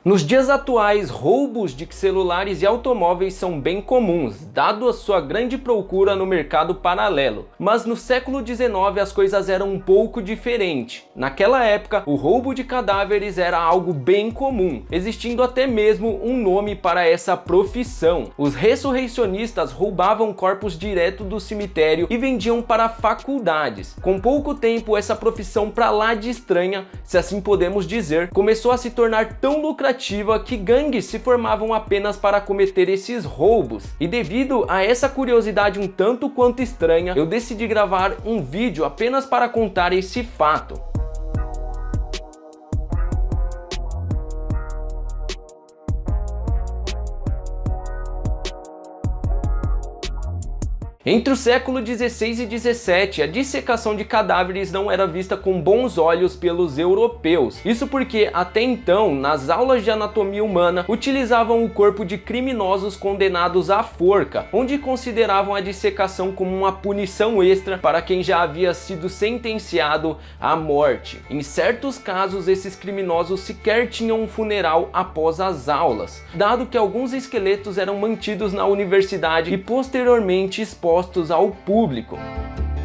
Nos dias atuais, roubos de celulares e automóveis são bem comuns, dado a sua grande procura no mercado paralelo. Mas no século XIX as coisas eram um pouco diferentes. Naquela época, o roubo de cadáveres era algo bem comum, existindo até mesmo um nome para essa profissão. Os ressurreicionistas roubavam corpos direto do cemitério e vendiam para faculdades. Com pouco tempo, essa profissão pra lá de estranha, se assim podemos dizer, começou a se tornar tão lucrativa que gangues se formavam apenas para cometer esses roubos. E devido a essa curiosidade um tanto quanto estranha, eu decidi gravar um vídeo apenas para contar esse fato. Entre o século XVI e XVII, a dissecação de cadáveres não era vista com bons olhos pelos europeus. Isso porque, até então, nas aulas de anatomia humana, utilizavam o corpo de criminosos condenados à forca, onde consideravam a dissecação como uma punição extra para quem já havia sido sentenciado à morte. Em certos casos, esses criminosos sequer tinham um funeral após as aulas, dado que alguns esqueletos eram mantidos na universidade e posteriormente expostos ao público.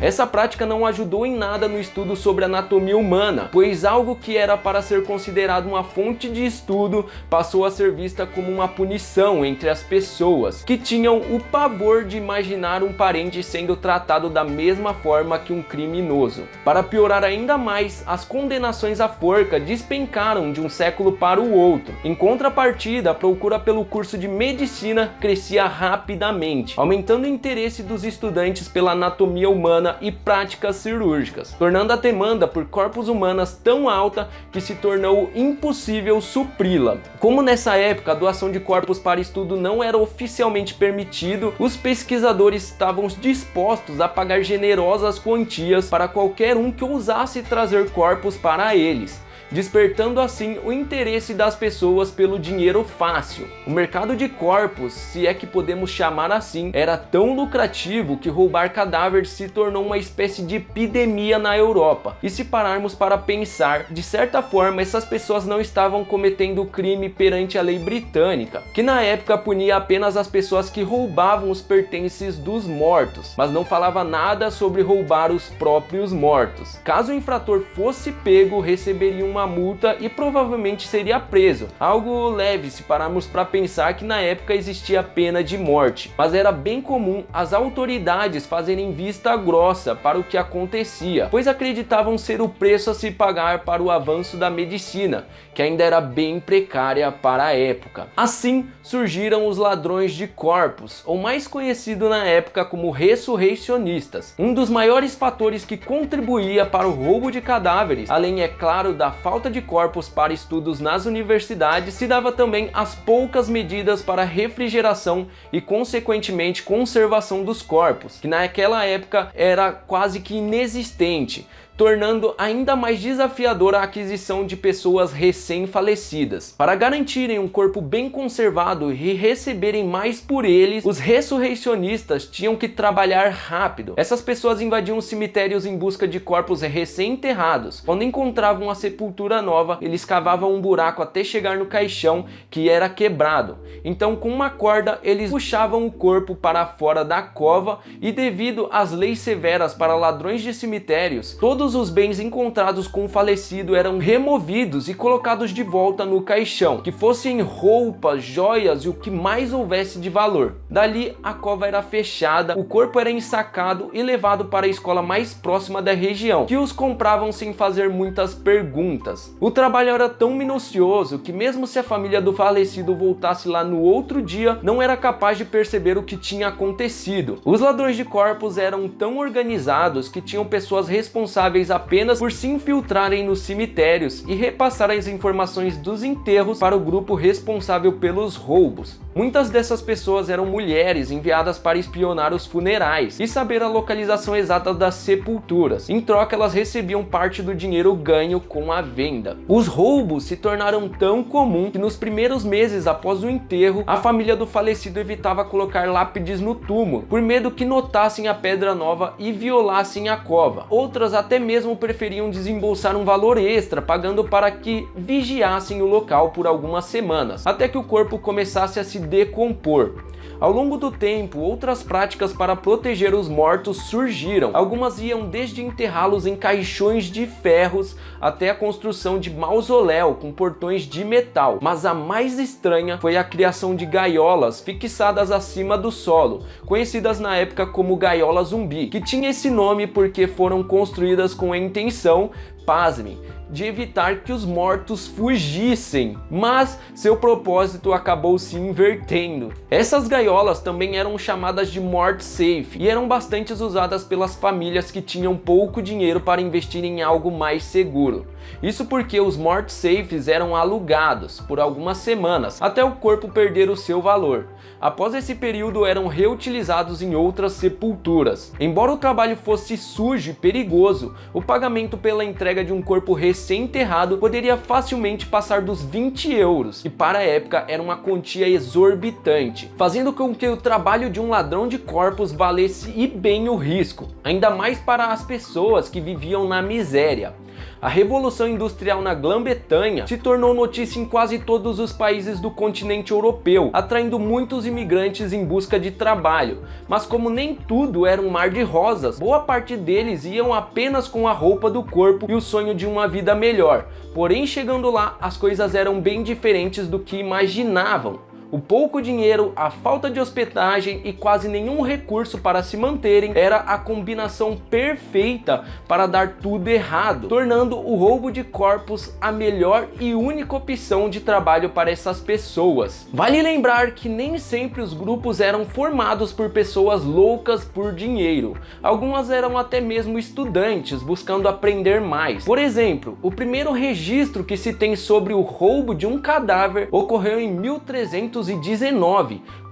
Essa prática não ajudou em nada no estudo sobre anatomia humana, pois algo que era para ser considerado uma fonte de estudo passou a ser vista como uma punição entre as pessoas que tinham o pavor de imaginar um parente sendo tratado da mesma forma que um criminoso. Para piorar ainda mais, as condenações à forca despencaram de um século para o outro. Em contrapartida, a procura pelo curso de medicina crescia rapidamente, aumentando o interesse dos estudantes pela anatomia humana e práticas cirúrgicas, tornando a demanda por corpos humanos tão alta que se tornou impossível supri-la. Como nessa época a doação de corpos para estudo não era oficialmente permitido, os pesquisadores estavam dispostos a pagar generosas quantias para qualquer um que ousasse trazer corpos para eles, despertando assim o interesse das pessoas pelo dinheiro fácil. O mercado de corpos, se é que podemos chamar assim, era tão lucrativo que roubar cadáveres se tornou uma espécie de epidemia na Europa. E se pararmos para pensar, de certa forma essas pessoas não estavam cometendo crime perante a lei britânica, que na época punia apenas as pessoas que roubavam os pertences dos mortos, mas não falava nada sobre roubar os próprios mortos. Caso o infrator fosse pego, receberia uma multa e provavelmente seria preso. Algo leve se pararmos para pensar que na época existia pena de morte, mas era bem comum as autoridades fazerem vista grossa para o que acontecia, pois acreditavam ser o preço a se pagar para o avanço da medicina, que ainda era bem precária para a época. Assim surgiram os ladrões de corpos, ou mais conhecido na época como ressurreicionistas. Um dos maiores fatores que contribuía para o roubo de cadáveres, além é claro da falta de corpos para estudos nas universidades, se dava também às poucas medidas para refrigeração e consequentemente conservação dos corpos, que naquela época era quase que inexistente, tornando ainda mais desafiadora a aquisição de pessoas recém-falecidas. Para garantirem um corpo bem conservado e receberem mais por eles, os ressurreicionistas tinham que trabalhar rápido. Essas pessoas invadiam os cemitérios em busca de corpos recém-enterrados. Quando encontravam a sepultura nova, eles cavavam um buraco até chegar no caixão, que era quebrado. Então, com uma corda, eles puxavam o corpo para fora da cova e, devido às leis severas para ladrões de cemitérios, todos os bens encontrados com o falecido eram removidos e colocados de volta no caixão, que fossem roupas, joias e o que mais houvesse de valor. Dali, a cova era fechada, o corpo era ensacado e levado para a escola mais próxima da região, que os compravam sem fazer muitas perguntas. O trabalho era tão minucioso que mesmo se a família do falecido voltasse lá no outro dia, não era capaz de perceber o que tinha acontecido. Os ladrões de corpos eram tão organizados que tinham pessoas responsáveis apenas por se infiltrarem nos cemitérios e repassar as informações dos enterros para o grupo responsável pelos roubos. Muitas dessas pessoas eram mulheres enviadas para espionar os funerais e saber a localização exata das sepulturas. Em troca, elas recebiam parte do dinheiro ganho com a venda. Os roubos se tornaram tão comum que nos primeiros meses após o enterro, a família do falecido evitava colocar lápides no túmulo, por medo que notassem a pedra nova e violassem a cova. Outras até mesmo preferiam desembolsar um valor extra, pagando para que vigiassem o local por algumas semanas, até que o corpo começasse a se decompor. Ao longo do tempo, outras práticas para proteger os mortos surgiram. Algumas iam desde enterrá-los em caixões de ferros até a construção de mausoléu com portões de metal. Mas a mais estranha foi a criação de gaiolas fixadas acima do solo, conhecidas na época como gaiola zumbi, que tinha esse nome porque foram construídas com a intenção, pasmem, de evitar que os mortos fugissem, mas seu propósito acabou se invertendo. Essas gaiolas também eram chamadas de morte safe e eram bastante usadas pelas famílias que tinham pouco dinheiro para investir em algo mais seguro. Isso porque os morte safes eram alugados por algumas semanas até o corpo perder o seu valor. Após esse período, eram reutilizados em outras sepulturas. Embora o trabalho fosse sujo e perigoso, o pagamento pela entrega de um corpo recém-enterrado poderia facilmente passar dos 20 euros, que para a época era uma quantia exorbitante, fazendo com que o trabalho de um ladrão de corpos valesse e bem o risco, ainda mais para as pessoas que viviam na miséria. A Revolução Industrial na Grã-Bretanha se tornou notícia em quase todos os países do continente europeu, atraindo muitos imigrantes em busca de trabalho. Mas como nem tudo era um mar de rosas, boa parte deles iam apenas com a roupa do corpo e o sonho de uma vida melhor. Porém, chegando lá, as coisas eram bem diferentes do que imaginavam. O pouco dinheiro, a falta de hospedagem e quase nenhum recurso para se manterem era a combinação perfeita para dar tudo errado, tornando o roubo de corpos a melhor e única opção de trabalho para essas pessoas. Vale lembrar que nem sempre os grupos eram formados por pessoas loucas por dinheiro. Algumas eram até mesmo estudantes buscando aprender mais. Por exemplo, o primeiro registro que se tem sobre o roubo de um cadáver ocorreu em 1319,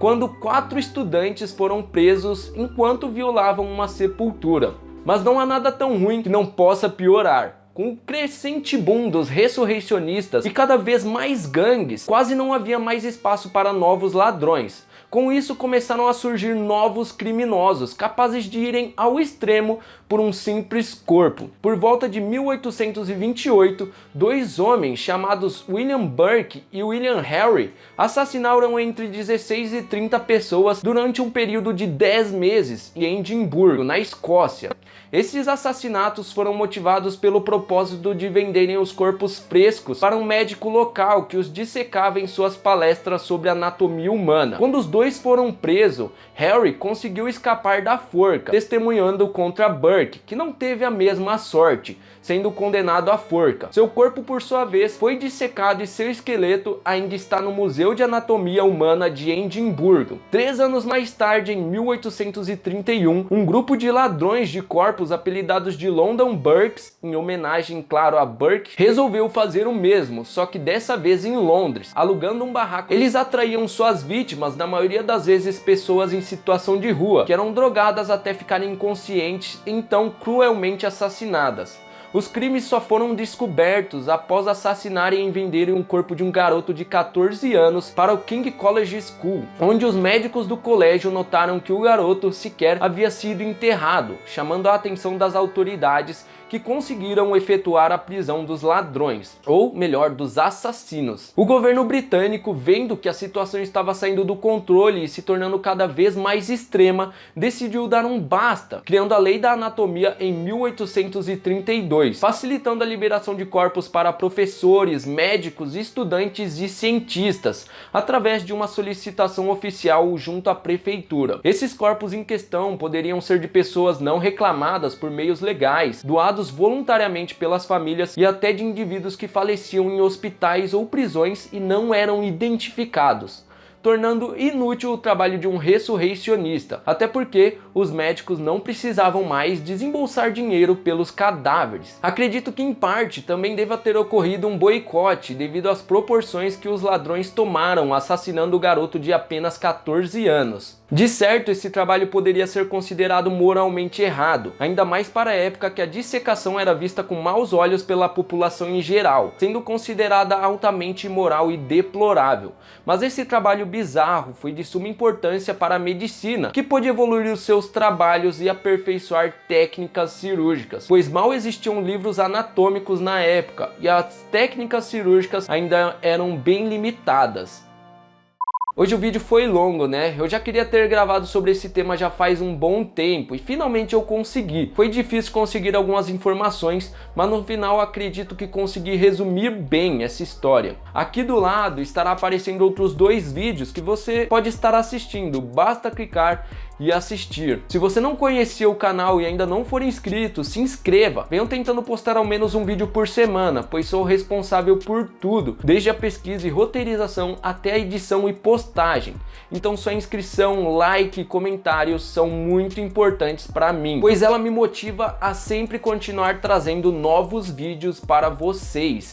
quando 4 estudantes foram presos enquanto violavam uma sepultura. Mas não há nada tão ruim que não possa piorar. Com o crescente boom dos ressurreicionistas e cada vez mais gangues, quase não havia mais espaço para novos ladrões. Com isso, começaram a surgir novos criminosos, capazes de irem ao extremo por um simples corpo. Por volta de 1828, 2 homens chamados William Burke e William Henry assassinaram entre 16 e 30 pessoas durante um período de 10 meses em Edimburgo, na Escócia. Esses assassinatos foram motivados pelo propósito de venderem os corpos frescos para um médico local que os dissecava em suas palestras sobre anatomia humana. Quando os dois foram presos, Harry conseguiu escapar da forca, testemunhando contra Burke, que não teve a mesma sorte, sendo condenado à forca. Seu corpo, por sua vez, foi dissecado e seu esqueleto ainda está no Museu de Anatomia Humana de Edimburgo. 3 anos mais tarde, em 1831, um grupo de ladrões de corpos apelidados de London Burkes, em homenagem, claro, a Burke, resolveu fazer o mesmo, só que dessa vez em Londres, alugando um barraco. Eles atraíam suas vítimas, na maioria das vezes pessoas em situação de rua, que eram drogadas até ficarem inconscientes e então cruelmente assassinadas. Os crimes só foram descobertos após assassinarem e venderem um corpo de um garoto de 14 anos para o King College School, onde os médicos do colégio notaram que o garoto sequer havia sido enterrado, chamando a atenção das autoridades, que conseguiram efetuar a prisão dos ladrões, ou melhor, dos assassinos. O governo britânico, vendo que a situação estava saindo do controle e se tornando cada vez mais extrema, decidiu dar um basta, criando a Lei da Anatomia em 1832, facilitando a liberação de corpos para professores, médicos, estudantes e cientistas, através de uma solicitação oficial junto à prefeitura. Esses corpos em questão poderiam ser de pessoas não reclamadas por meios legais, doados voluntariamente pelas famílias e até de indivíduos que faleciam em hospitais ou prisões e não eram identificados, tornando inútil o trabalho de um ressurreicionista, até porque os médicos não precisavam mais desembolsar dinheiro pelos cadáveres. Acredito que em parte também deva ter ocorrido um boicote devido às proporções que os ladrões tomaram assassinando o garoto de apenas 14 anos. De certo, esse trabalho poderia ser considerado moralmente errado, ainda mais para a época que a dissecação era vista com maus olhos pela população em geral, sendo considerada altamente imoral e deplorável. Mas esse trabalho bizarro foi de suma importância para a medicina, que pôde evoluir os seus trabalhos e aperfeiçoar técnicas cirúrgicas, pois mal existiam livros anatômicos na época e as técnicas cirúrgicas ainda eram bem limitadas. Hoje o vídeo foi longo, né? Eu já queria ter gravado sobre esse tema já faz um bom tempo e finalmente eu consegui. Foi difícil conseguir algumas informações, mas no final acredito que consegui resumir bem essa história. Aqui do lado estará aparecendo outros 2 vídeos que você pode estar assistindo, basta clicar e assistir. Se você não conhecia o canal e ainda não for inscrito, se inscreva. Venho tentando postar ao menos um vídeo por semana, pois sou responsável por tudo, desde a pesquisa e roteirização até a edição e postagem. Então sua inscrição, like e comentários são muito importantes para mim, pois ela me motiva a sempre continuar trazendo novos vídeos para vocês.